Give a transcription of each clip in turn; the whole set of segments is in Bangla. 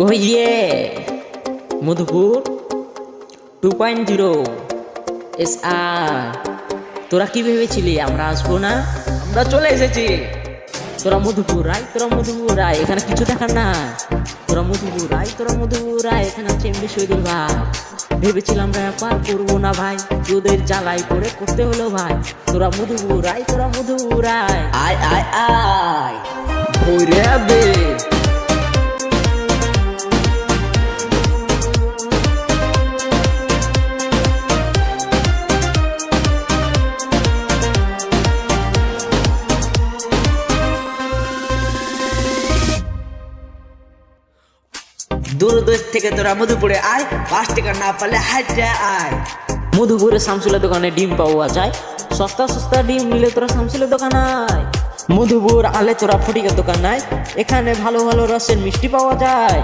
Oh yeah, Madhupur 2.0 SR। তোরা কি ভেবেছিলি আমরা আসবো না? আমরা চলে এসেছি। তোরা মধুপুর আয়, এখানে কিছু দেখার না। তোরা মধুপুর আয়, এখানে হচ্ছে এমডি শহীদুল ভাই। ভেবেছিলাম ব্যাপার করবো না ভাই, তোদের জ্বালাই করে করতে হলো ভাই। তোরা মধুপুর আয়, আয় ভরে আবে। দূর দেশ থেকে তোরা মধুপুরে আয়, 5 টাকা না পারলে হাইটে আয়। মধুপুরে শামসুলের দোকানে ডিম পাওয়া যায়, সস্তা ডিম নিলে তোরা শামসুলের দোকান আয়। মধুপুর আলে তোরা ফটিকের দোকান আয়, এখানে ভালো রসের মিষ্টি পাওয়া যায়।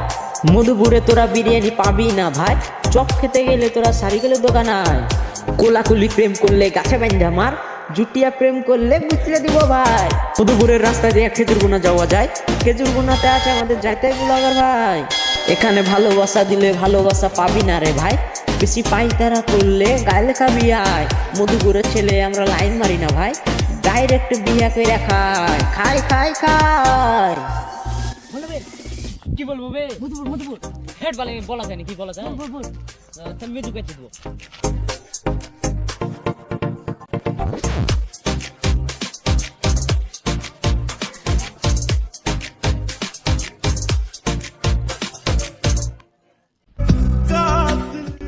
মধুপুরে তোরা বিরিয়ানি পাবি না ভাই, চপ খেতে গেলে তোরা সারিকেলের দোকান আয়। কোলাকুলি প্রেম করলে গাছে বান্ধা মার, জুটিয়া প্রেম করলে গুতলে দিব ভাই। মধুপুরের রাস্তা দিয়ে খেজুরগুনা যাওয়া যায়, খেজুরগুনাতে আছে আমাদের যাইতে গুলাগার ভাই। এখানে ভালোবাসা দিলে ভালোবাসা পাবি না রে ভাই, বেশি পাইতারা করলে গায়ে খাবি আয়। মধুপুরের ছেলে আমরা লাইন মারি না ভাই, ডাইরেক্ট বিয়া করে খাই। কি বলবো বে? মধুপুর হেড বলা যায় না, কি বলা যায়? তাহলে মেজু কেটে দেবো।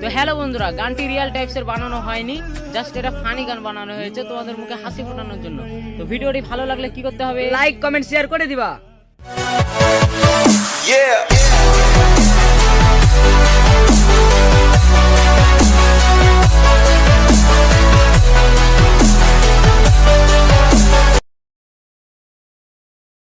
তো হ্যালো বন্ধুরা, গানটি রিয়েল টাইপসের বানানো হয়নি, জাস্ট এটা ফানি গান বানানো হয়েছে তোমাদের মুখে হাসি ফোটানোর জন্য। তো ভিডিওটি ভালো লাগলে কি করতে হবে? লাইক কমেন্ট শেয়ার করে দিবা।